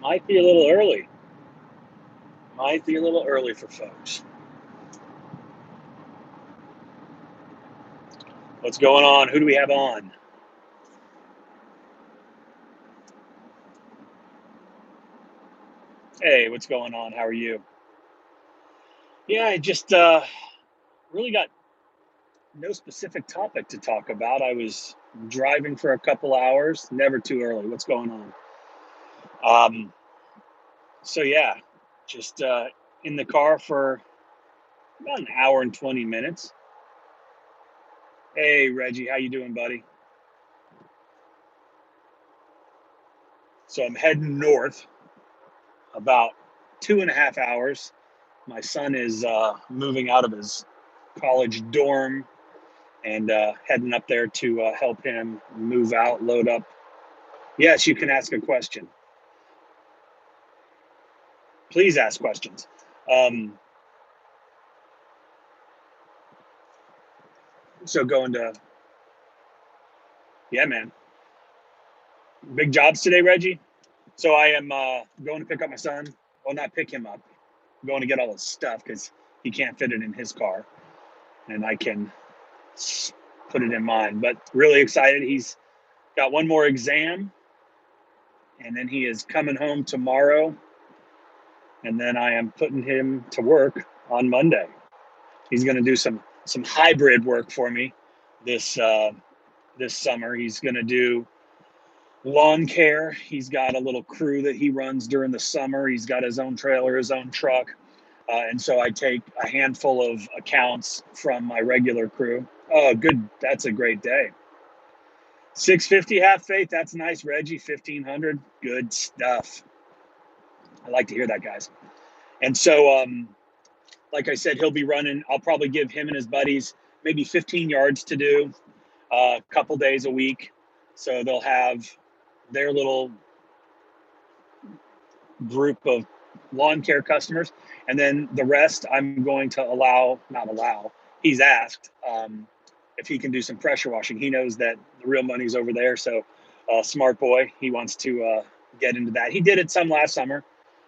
Might be a little early. Might be a little early for folks. What's going on? Who do we have on? Hey, what's going on? How are you? Yeah, I just really got no specific topic to talk about. I was driving for a couple hours. Never too early. What's going on? Um, so yeah, just in the car for about an hour and 20 minutes. Hey, Reggie, how you doing, buddy? So I'm heading north about 2.5 hours. My son is moving out of his college dorm and heading up there to help him move out, load up. Yes, you can ask a question. Please ask questions. Um, so going to, yeah, man. Big jobs today, Reggie. So I am going to pick up my son. Well, not pick him up. I'm going to get all his stuff because he can't fit it in his car, and I can put it in mine. But really excited. He's got one more exam, and then he is coming home tomorrow. And then I am putting him to work on Monday. He's going to do some hybrid work for me this summer. He's going to do lawn care. He's got a little crew that he runs during the summer. He's got his own trailer, his own truck. And so I take a handful of accounts from my regular crew. Oh, good. That's a great day. 650 half faith. That's nice, Reggie. 1,500. Good stuff. I like to hear that, guys. And so, like I said, he'll be running. I'll probably give him and his buddies maybe 15 yards to do a couple days a week. So they'll have their little group of lawn care customers. And then the rest, I'm going to not allow, he's asked if he can do some pressure washing. He knows that the real money's over there. So, smart boy, he wants to get into that. He did it some last summer.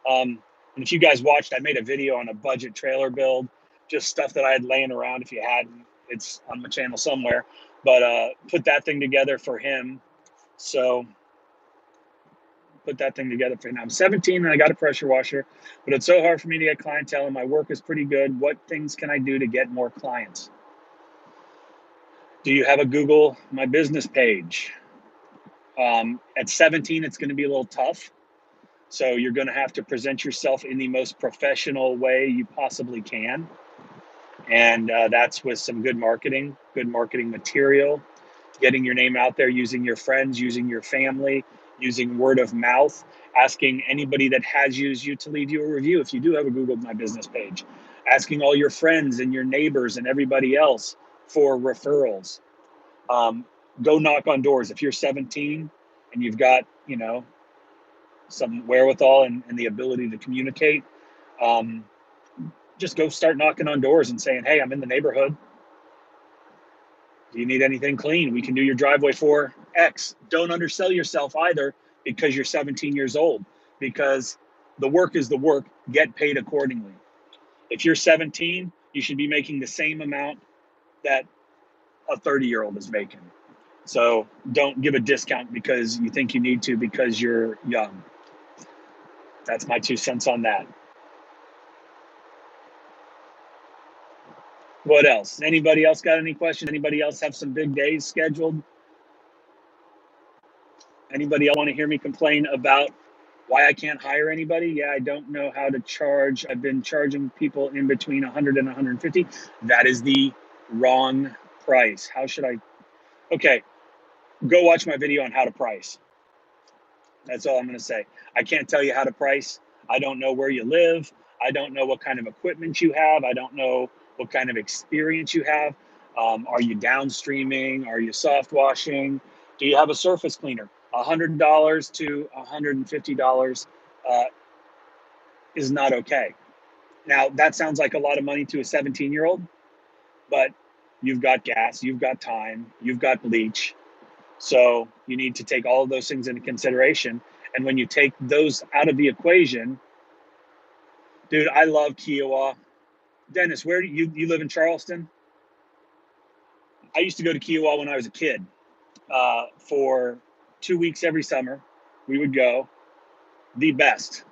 And if you guys watched, I made a video on a budget trailer build, just stuff that I had laying around. If you hadn't, it's on my channel somewhere. But put that thing together for him. So put that thing together for him. I'm 17 and I got a pressure washer, but it's so hard for me to get clientele and my work is pretty good. What things can I do to get more clients? Do you have a Google My Business page? At 17, it's going to be a little tough. So you're going to have to present yourself in the most professional way you possibly can. And that's with some good marketing material, getting your name out there, using your friends, using your family, using word of mouth, asking anybody that has used you to leave you a review if you do have a Google My Business page, asking all your friends and your neighbors and everybody else for referrals. Go knock on doors. If you're 17 and you've got, some wherewithal and the ability to communicate, just go start knocking on doors and saying, hey, I'm in the neighborhood. Do you need anything clean? We can do your driveway for X. Don't undersell yourself either because you're 17 years old, because the work is the work. Get paid accordingly. If you're 17, you should be making the same amount that a 30-year-old is making. So don't give a discount because you think you need to because you're young. That's my 2 cents on that. What else? Anybody else got any questions? Anybody else have some big days scheduled? Anybody else want to hear me complain about why I can't hire anybody? Yeah, I don't know how to charge. I've been charging people in between 100 and 150. That is the wrong price. How should I? Okay, go watch my video on how to price. That's all I'm going to say. I can't tell you how to price. I don't know where you live. I don't know what kind of equipment you have. I don't know what kind of experience you have. Are you downstreaming? Are you soft washing? Do you have a surface cleaner? $100 to $150 is not okay. Now, that sounds like a lot of money to a 17-year-old, but you've got gas, you've got time, you've got bleach. So you need to take all of those things into consideration. And when you take those out of the equation, dude, I love Kiowa. Dennis, where do you live in Charleston? I used to go to Kiowa when I was a kid for 2 weeks every summer. We would go. The best.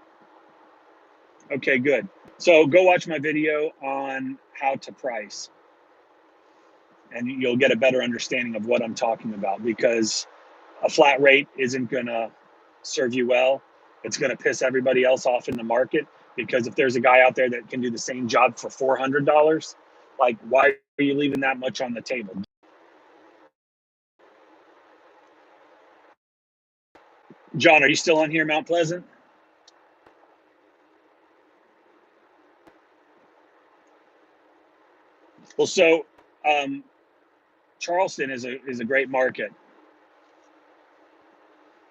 Okay, good. So go watch my video on how to price, and you'll get a better understanding of what I'm talking about, because a flat rate isn't going to serve you well. It's going to piss everybody else off in the market, because if there's a guy out there that can do the same job for $400, like, why are you leaving that much on the table? John, are you still on here, Mount Pleasant? Well, so Charleston is a great market.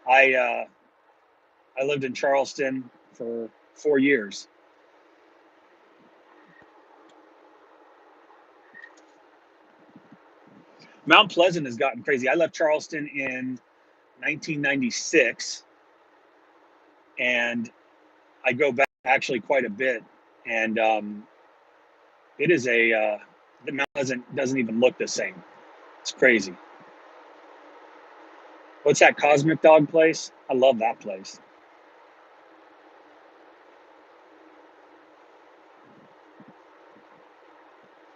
I I lived in Charleston for 4 years. Mount Pleasant has gotten crazy. I left Charleston in 1996, and I go back actually quite a bit. And it is the Mount Pleasant doesn't even look the same. It's crazy. What's that Cosmic Dog place? I love that place.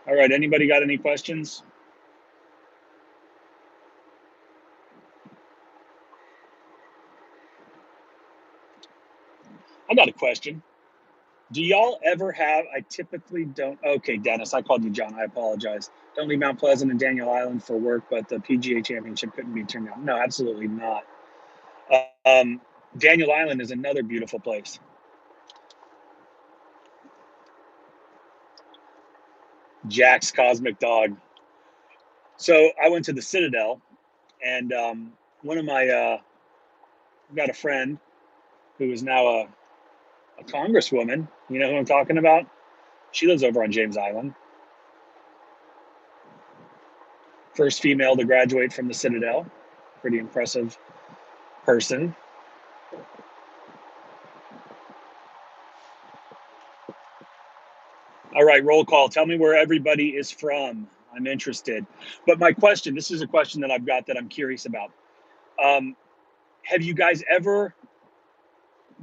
All right, anybody got any questions? I got a question. Do y'all ever have? I typically don't. Okay, Dennis, I called you John. I apologize. Don't leave Mount Pleasant and Daniel Island for work, but the PGA Championship couldn't be turned down. No, absolutely not. Um, Daniel Island is another beautiful place. Jack's Cosmic Dog. So I went to the Citadel, and one of my got a friend who is now a congresswoman. You know who I'm talking about? She lives over on James Island. First female to graduate from the Citadel. Pretty impressive person. All right, roll call. Tell me where everybody is from. I'm interested. But my question, this is a question that I've got that I'm curious about. Um, have you guys ever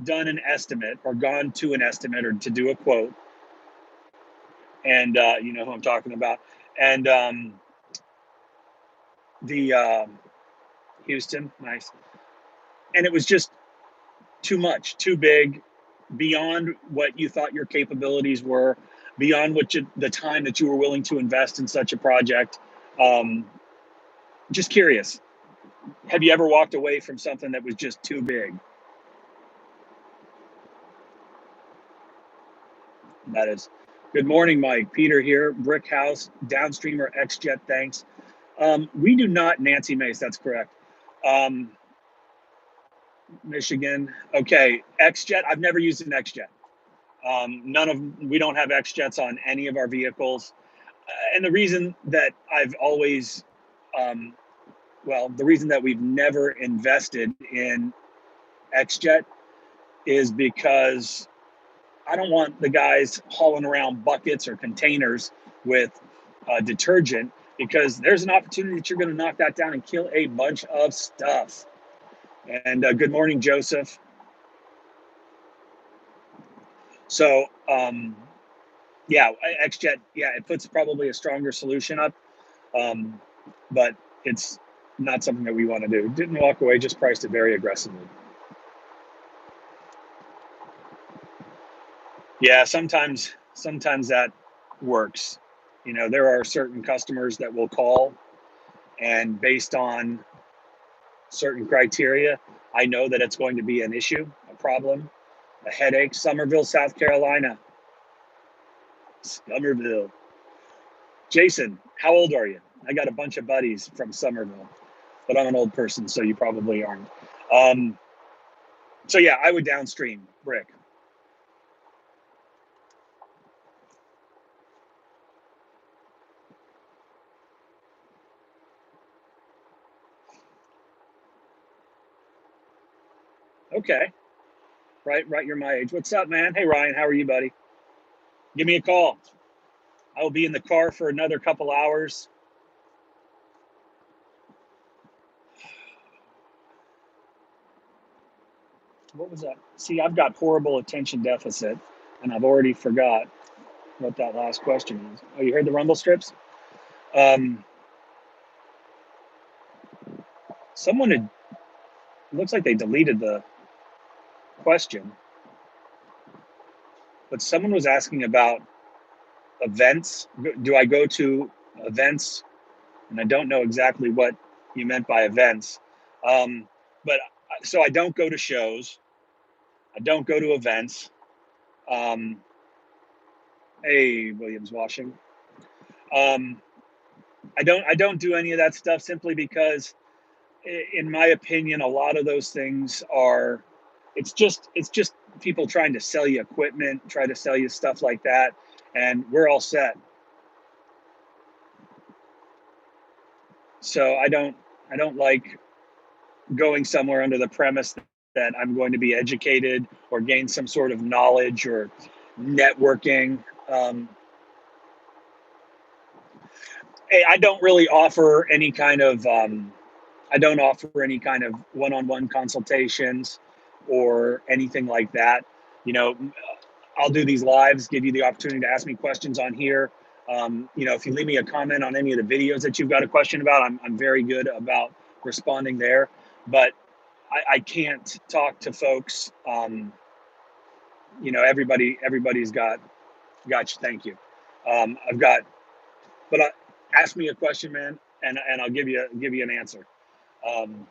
done an estimate or gone to an estimate or to do a quote? And you know who I'm talking about. And the Houston, nice. And it was just too much, too big, beyond what you thought your capabilities were, beyond the time that you were willing to invest in such a project. Um, just curious, have you ever walked away from something that was just too big? That is. Good morning, Mike. Peter here. Brick House, Downstreamer, XJet. Thanks. We do not. Nancy Mace. That's correct. Michigan. Okay. XJet. I've never used an XJet. We don't have XJets on any of our vehicles. And the reason that I've always, the reason that we've never invested in XJet is because I don't want the guys hauling around buckets or containers with detergent, because there's an opportunity that you're going to knock that down and kill a bunch of stuff. And good morning, Joseph. So, yeah, XJet, yeah, it puts probably a stronger solution up, but it's not something that we want to do. Didn't walk away, just priced it very aggressively. Yeah, sometimes that works. You know, there are certain customers that will call, and based on certain criteria, I know that it's going to be an issue, a problem, a headache. Somerville, South Carolina. Somerville. Jason, how old are you? I got a bunch of buddies from Somerville, but I'm an old person, so you probably aren't. Um, so yeah, I would downstream brick. Okay. Right. You're my age. What's up, man? Hey, Ryan. How are you, buddy? Give me a call. I will be in the car for another couple hours. What was that? See, I've got horrible attention deficit, and I've already forgot what that last question is. Oh, you heard the rumble strips? Um, someone had, looks like they deleted the question, but someone was asking about events. Do I go to events? And I don't know exactly what you meant by events. But so I don't go to shows. I don't go to events. Um, hey, Williams Washing. Um, I don't do any of that stuff simply because, in my opinion, a lot of those things are. It's just people trying to sell you equipment, try to sell you stuff like that, and we're all set. So I don't like going somewhere under the premise that I'm going to be educated or gain some sort of knowledge or networking. Um, I don't really offer any kind of I don't offer any kind of one-on-one consultations or anything like that. You know, I'll do these lives, give you the opportunity to ask me questions on here. If you leave me a comment on any of the videos that you've got a question about, I'm very good about responding there. But I can't talk to folks. Everybody's got you. Thank you. I've got, but ask me a question, man, and I'll give you an answer. Um,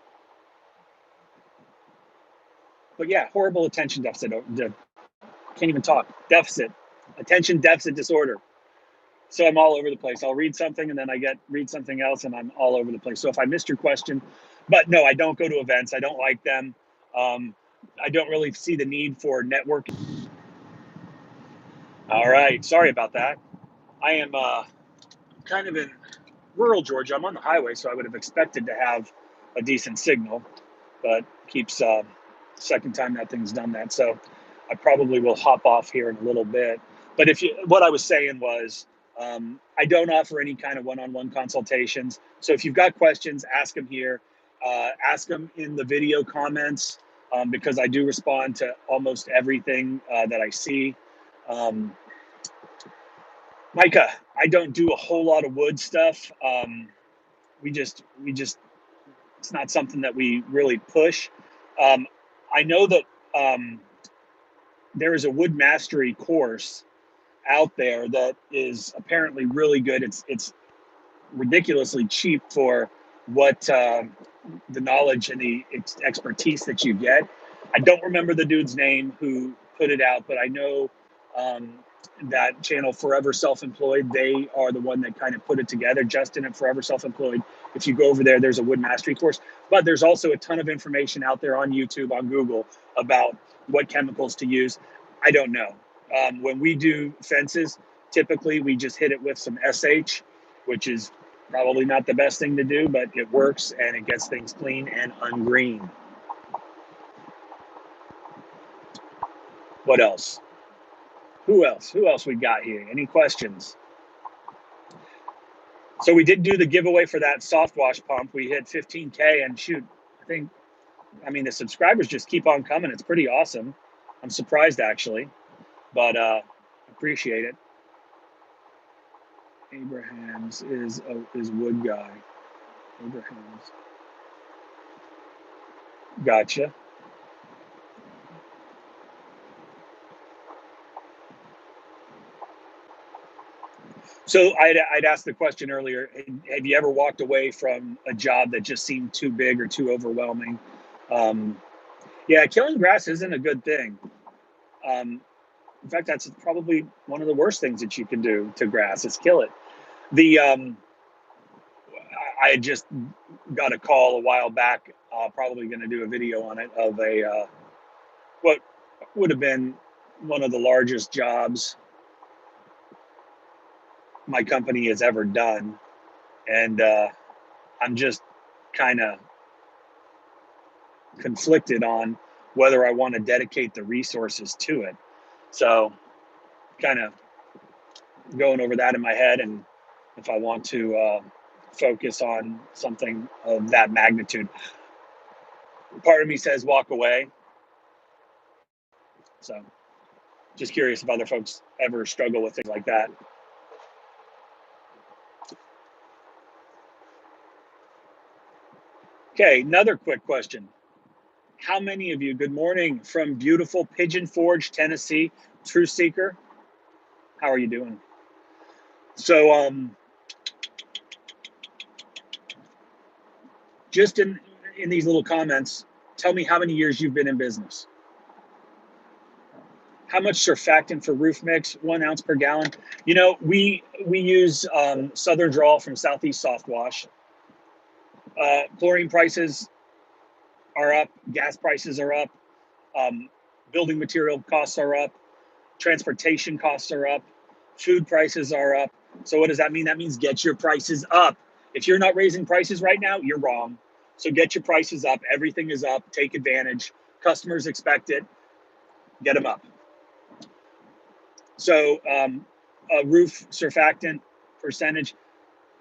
but yeah, horrible attention deficit. Can't even talk. Deficit, attention deficit disorder. So I'm all over the place. I'll read something and then I read something else and I'm all over the place. So if I missed your question, but no, I don't go to events. I don't like them. Um, I don't really see the need for networking. All right, sorry about that. I am kind of in rural Georgia. I'm on the highway, so I would have expected to have a decent signal, but keeps second time that thing's done that. So I probably will hop off here in a little bit. But what I was saying was, I don't offer any kind of one-on-one consultations. So if you've got questions, ask them here. Ask them in the video comments because I do respond to almost everything that I see. Um, Micah, I don't do a whole lot of wood stuff. We just it's not something that we really push. Um, I know that um, there is a wood mastery course out there that is apparently really good. It's ridiculously cheap for what the knowledge and the expertise that you get. I don't remember the dude's name who put it out, but I know um, that channel Forever Self-Employed, they are the one that kind of put it together. Justin and Forever Self-Employed. If you go over there, there's a wood mastery course, but there's also a ton of information out there on YouTube, on Google about what chemicals to use. I don't know. When we do fences, typically we just hit it with some SH, which is probably not the best thing to do, but it works and it gets things clean and ungreen. What else? Who else? Who else we got here? Any questions? So we did do the giveaway for that soft wash pump. We hit 15K and shoot, the subscribers just keep on coming. It's pretty awesome. I'm surprised actually, but appreciate it. Abrahams is wood guy. Abrahams. Gotcha. So I'd asked the question earlier, have you ever walked away from a job that just seemed too big or too overwhelming? Um, yeah, killing grass isn't a good thing. In fact, that's probably one of the worst things that you can do to grass is kill it. The I had just got a call a while back, probably going to do a video on it, of what would have been one of the largest jobs my company has ever done. And I'm just kind of conflicted on whether I want to dedicate the resources to it. So kind of going over that in my head, and if I want to focus on something of that magnitude. Part of me says walk away. So just curious if other folks ever struggle with things like that. Okay, another quick question. How many of you, good morning from beautiful Pigeon Forge, Tennessee, Truth Seeker. How are you doing? So just in these little comments, tell me how many years you've been in business. How much surfactant for roof mix, 1 ounce per gallon? You know, we use Southern Drawl from Southeast Soft Wash. Chlorine prices are up, gas prices are up, building material costs are up, transportation costs are up, food prices are up. So what does that mean? That means get your prices up. If you're not raising prices right now, you're wrong. So get your prices up. Everything is up. Take advantage. Customers expect it. Get them up. So a roof surfactant percentage,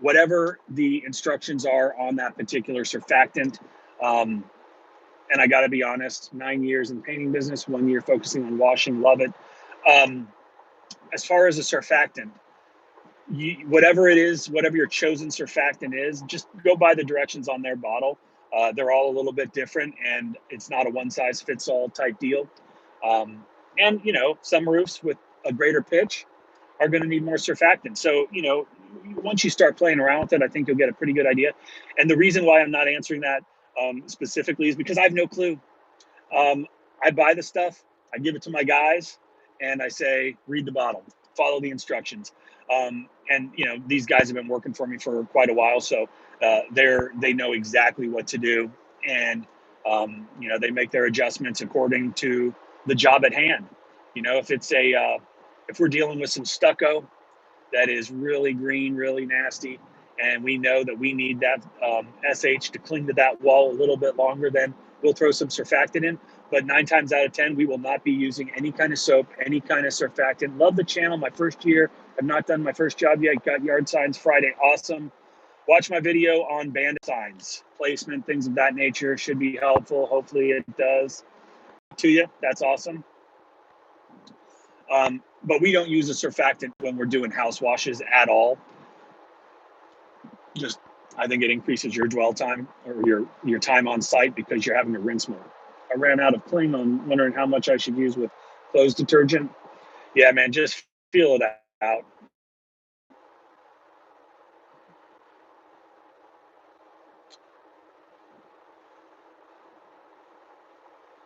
whatever the instructions are on that particular surfactant. And I got to be honest, 9 years in the painting business, 1 year focusing on washing, love it. As far as a surfactant, whatever it is, whatever your chosen surfactant is, just go by the directions on their bottle. They're all a little bit different, and it's not a one size fits all type deal. And you know, some roofs with a greater pitch are going to need more surfactant. So you know, once you start playing around with it, I think you'll get a pretty good idea. And the reason why I'm not answering that specifically is because I have no clue. I buy the stuff, I give it to my guys, and I say, read the bottle, follow the instructions. And you know, these guys have been working for me for quite a while, so they know exactly what to do, and you know, they make their adjustments according to the job at hand. You know, if we're dealing with some stucco that is really green, really nasty, and we know that we need that SH to cling to that wall a little bit longer, then we'll throw some surfactant in. But 9 times out of 10, we will not be using any kind of soap, any kind of surfactant. Love the channel. My first year, I've not done my first job yet. Got yard signs Friday. Awesome. Watch my video on bandit signs, placement, things of that nature. Should be helpful. Hopefully it does to you. That's awesome. But we don't use a surfactant when we're doing house washes at all. Just, I think it increases your dwell time or your time on site because you're having to rinse more. I ran out of cling. I'm wondering how much I should use with clothes detergent. Yeah, man, just feel it out.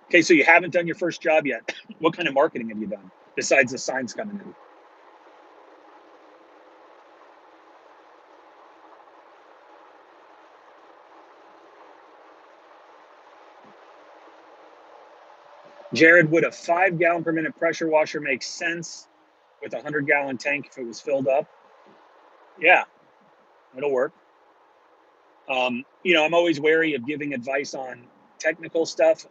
Okay, so you haven't done your first job yet. What kind of marketing have you done besides the signs coming in? Jared, would a 5 gallon per minute pressure washer make sense with a 100 gallon tank if it was filled up? Yeah, it'll work. You know, I'm always wary of giving advice on technical stuff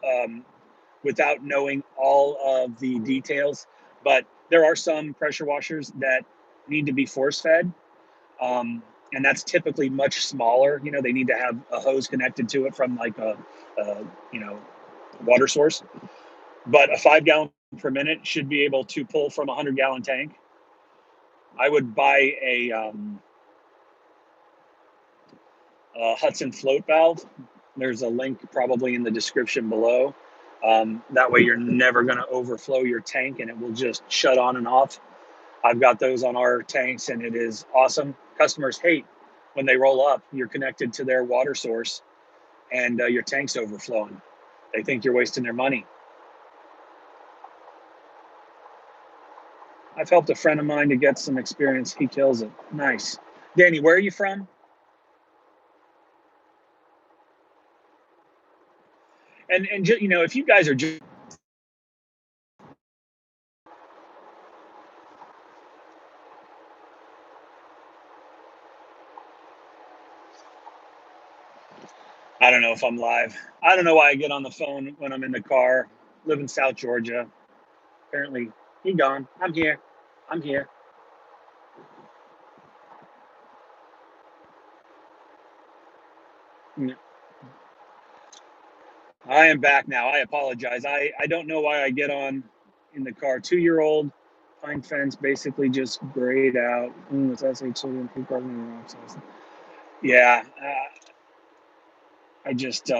without knowing all of the details. But there are some pressure washers that need to be force fed. And that's typically much smaller. You know, they need to have a hose connected to it from like a you know, water source. But a 5 gallon per minute should be able to pull from a 100 gallon tank. I would buy a Hudson float valve. There's a link probably in the description below. That way you're never going to overflow your tank and it will just shut on and off. I've got those on our tanks and it is awesome. Customers hate when they roll up, you're connected to their water source and your tank's overflowing. They think you're wasting their money. I've helped a friend of mine to get some experience. He kills it. Nice. Danny, where are you from? And you know, if you guys are just, I don't know if I'm live. I don't know why I get on the phone when I'm in the car. live in South Georgia. Apparently, he gone. I'm here. I'm here. Mm, I am back now. I apologize. I don't know why I get on in the car. 2-year-old pine fence basically just grayed out. It's SH children. Yeah, I just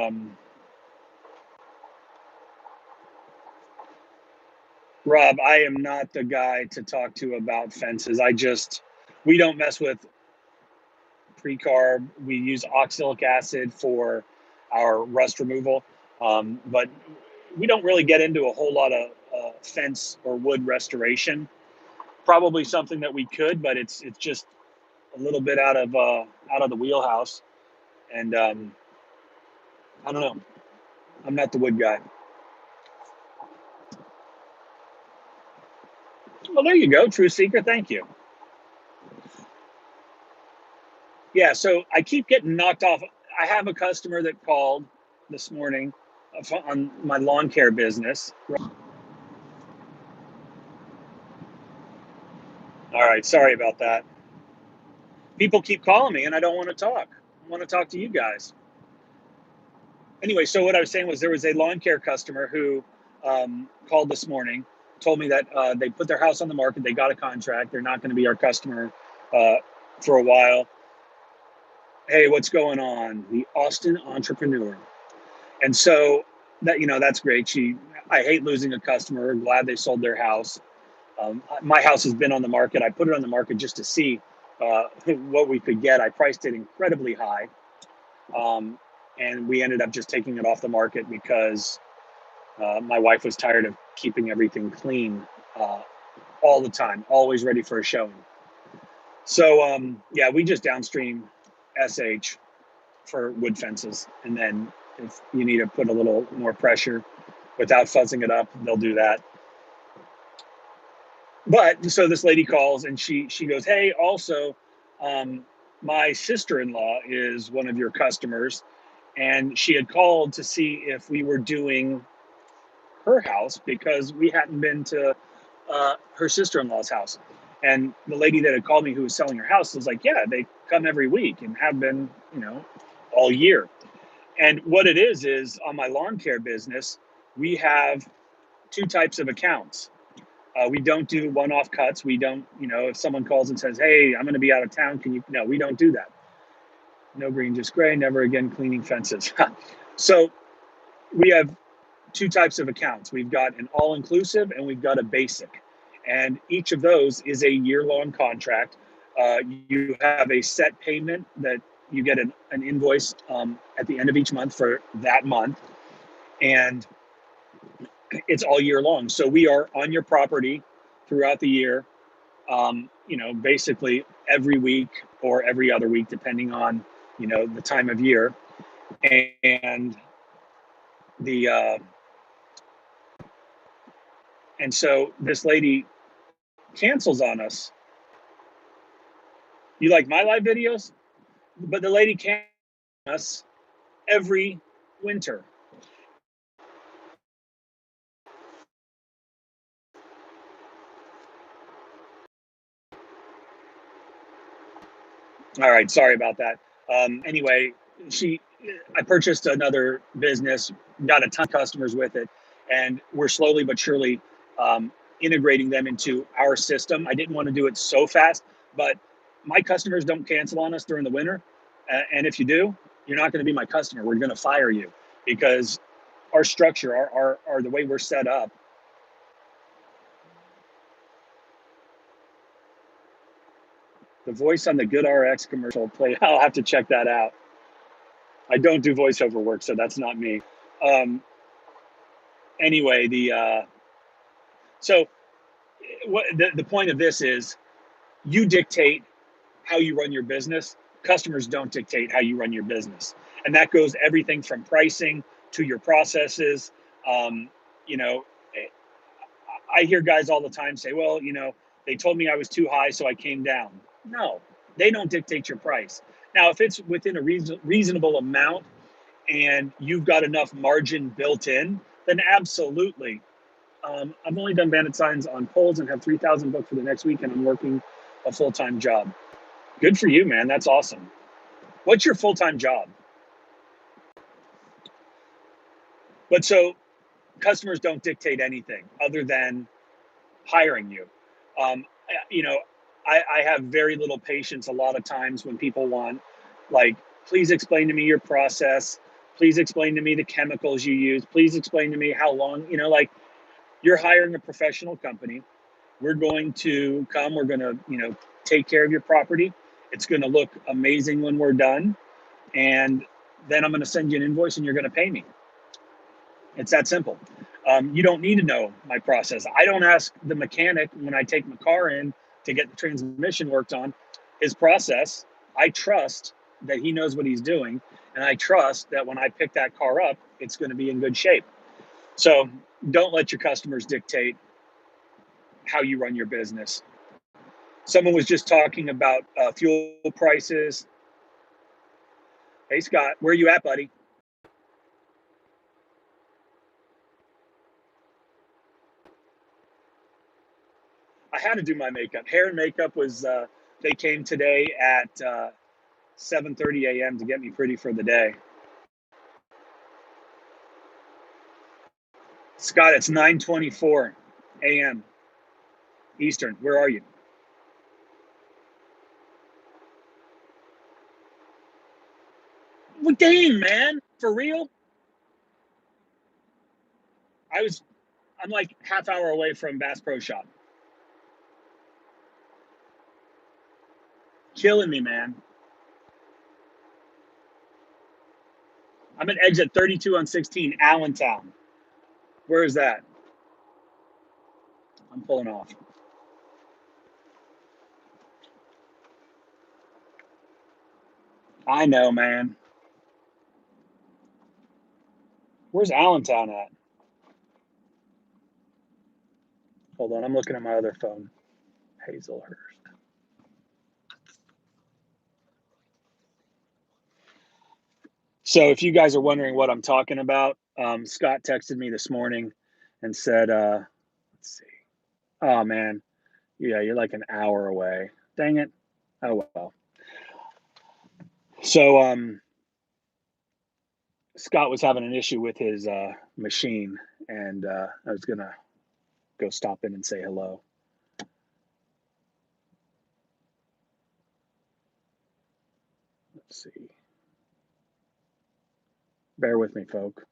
Rob, I am not the guy to talk to about fences. We don't mess with pre-carb. We use oxalic acid for our rust removal, but we don't really get into a whole lot of fence or wood restoration. Probably something that we could, but it's just a little bit out of the wheelhouse. And I don't know. I'm not the wood guy. Well, there you go. True secret. Thank you. Yeah. So I keep getting knocked off. I have a customer that called this morning on my lawn care business. All right. Sorry about that. People keep calling me and I don't want to talk. I want to talk to you guys. Anyway, so what I was saying was there was a lawn care customer who called this morning, told me that they put their house on the market, they got a contract, they're not going to be our customer uh, for a while. Hey, what's going on? The Austin entrepreneur. And so that's great. I hate losing a customer. Glad they sold their house. My house has been on the market. I put it on the market just to see what we could get. I priced it incredibly high. And we ended up just taking it off the market because my wife was tired of keeping everything clean all the time, always ready for a showing. So yeah, we just downstream SH for wood fences, and then if you need to put a little more pressure without fuzzing it up, they'll do that. But so this lady calls and she goes, "Hey, also, my sister-in-law is one of your customers, and she had called to see if we were doing her house because we hadn't been to her sister-in-law's house." And the lady that had called me who was selling her house was like, "Yeah, they come every week and have been, all year." And what it is on my lawn care business, we have two types of accounts. We don't do one-off cuts. We don't, if someone calls and says, "Hey, I'm going to be out of town, can you?" No, we don't do that. No green, just gray. Never again cleaning fences. So we have two types of accounts. We've got an all-inclusive and we've got a basic. And each of those is a year-long contract. You have a set payment that you get an invoice at the end of each month for that month. And it's all year long. So we are on your property throughout the year, basically every week or every other week, depending on, the time of year. And the, and so this lady cancels on us. You like my live videos? But the lady cancels us every winter. All right, sorry about that. Anyway, I purchased another business, got a ton of customers with it, and we're slowly but surely integrating them into our system. I didn't want to do it so fast, but my customers don't cancel on us during the winter, and if you do, you're not going to be my customer. We're going to fire you because our structure, our the way we're set up. The voice on the Good RX commercial play. I'll have to check that out. I don't do voiceover work, so that's not me. Um, anyway, so what the point of this is, you dictate how you run your business. Customers don't dictate how you run your business, and that goes everything from pricing to your processes. Um, you know, I hear guys all the time say, "Well, they told me I was too high, so I came down." No, they don't dictate your price. Now, if it's within a reasonable amount and you've got enough margin built in then absolutely. I've only done bandit signs on poles and have 3,000 booked for the next week, and I'm working a full-time job. Good for you, man. That's awesome. What's your full-time job? But so customers don't dictate anything other than hiring you. Um, you know, I have very little patience a lot of times when people want, like, please explain to me your process. Please explain to me the chemicals you use. Please explain to me how long, like you're hiring a professional company. We're going to come, we're going to, take care of your property. It's going to look amazing when we're done. And then I'm going to send you an invoice and you're going to pay me. It's that simple. You don't need to know my process. I don't ask the mechanic when I take my car in to get the transmission worked on his process. I trust that he knows what he's doing. And I trust that when I pick that car up, it's going to be in good shape. So don't let your customers dictate how you run your business. Someone was just talking about fuel prices. Hey, Scott, where are you at, buddy? I had to do my makeup. Hair and makeup was, they came today at 7:30 a.m. to get me pretty for the day. Scott, it's 9:24 a.m. Eastern. Where are you? Well, dang, man. For real? I'm like half hour away from Bass Pro Shop. Killing me, man. I'm at exit 32 on 16, Allentown. Where is that? I'm pulling off. I know, man. Where's Allentown at? Hold on, I'm looking at my other phone. Hazelhurst. So if you guys are wondering what I'm talking about, Scott texted me this morning and said, let's see. Oh man, yeah, you're like an hour away. Dang it. Oh well. So Scott was having an issue with his machine, and I was gonna go stop in and say hello. Let's see. Bear with me, folk.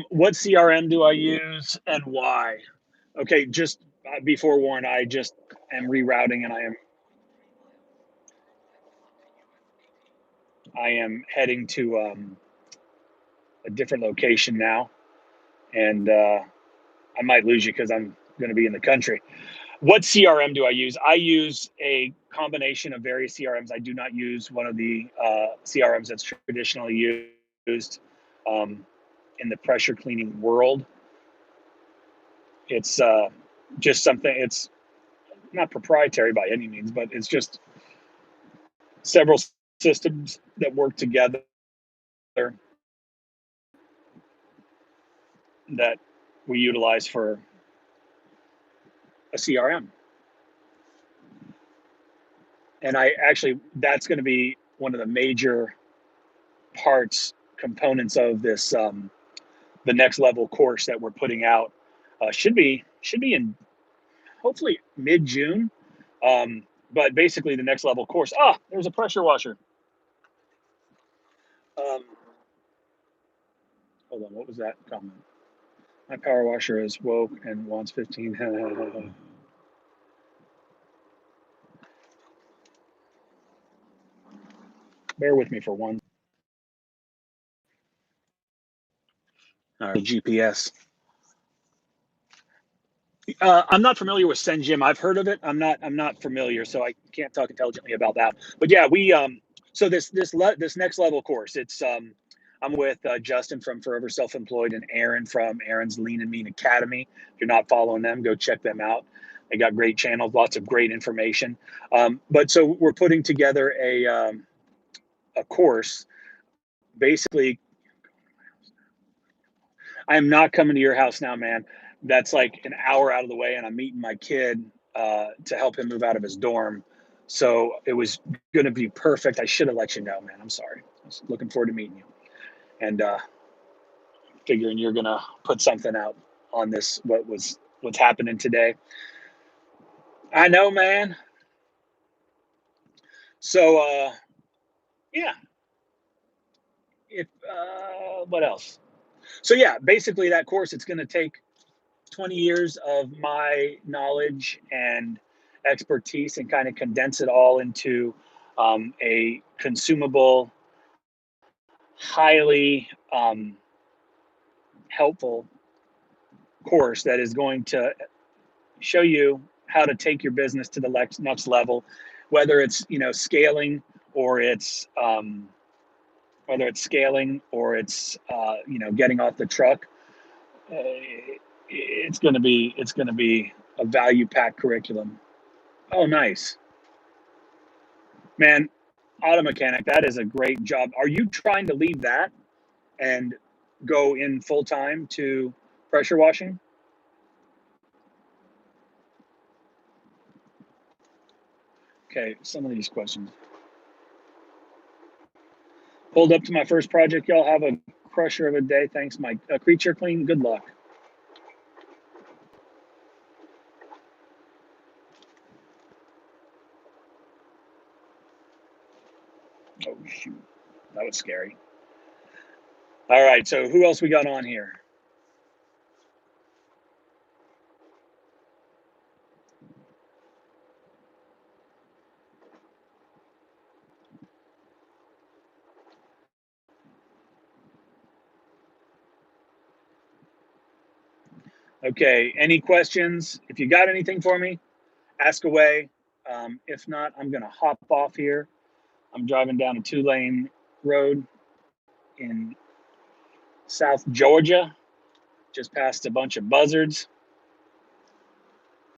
What CRM do I use and why? Okay, just be forewarned, I just am rerouting and I am heading to a different location now, and I might lose you because I'm going to be in the country. What CRM do I use? I use a combination of various CRMs. I do not use one of the CRMs that's traditionally used in the pressure cleaning world. It's just something, it's not proprietary by any means, but it's just several systems that work together that we utilize for a CRM. And I actually, that's going to be one of the major parts, components of this, the next level course that we're putting out. Should be in hopefully mid-June. But basically the next level course. Ah, there's a pressure washer. Um, hold on, what was that comment? My power washer is woke and wants 15. Bear with me for one. GPS. I'm not familiar with SendJim. I've heard of it. I'm not familiar, so I can't talk intelligently about that. But yeah, we so this next level course. It's I'm with Justin from Forever Self Employed and Aaron from Aaron's Lean and Mean Academy. If you're not following them, go check them out. They got great channels, lots of great information. But so we're putting together a course. Basically, I am not coming to your house now, man. That's like an hour out of the way, and I'm meeting my kid to help him move out of his dorm. So it was going to be perfect. I should have let you know, man. I'm sorry. I was looking forward to meeting you, and figuring you're gonna put something out on this. What's happening today? I know, man. So yeah. If what else? So yeah, basically that course, it's going to take 20 years of my knowledge and expertise and kind of condense it all into a consumable, highly helpful course that is going to show you how to take your business to the next level, whether it's scaling or it's getting off the truck. It's going to be a value packed curriculum. Oh, nice, man. Auto mechanic. That is a great job. Are you trying to leave that and go in full time to pressure washing? Okay, some of these questions. Pulled up to my first project. Y'all have a crusher of a day. Thanks, Mike. Creature clean. Good luck. Oh shoot, that was scary. All right, so who else we got on here? Okay, any questions? If you got anything for me, ask away. If not, I'm going to hop off here. I'm driving down a 2-lane road in South Georgia, just past a bunch of buzzards.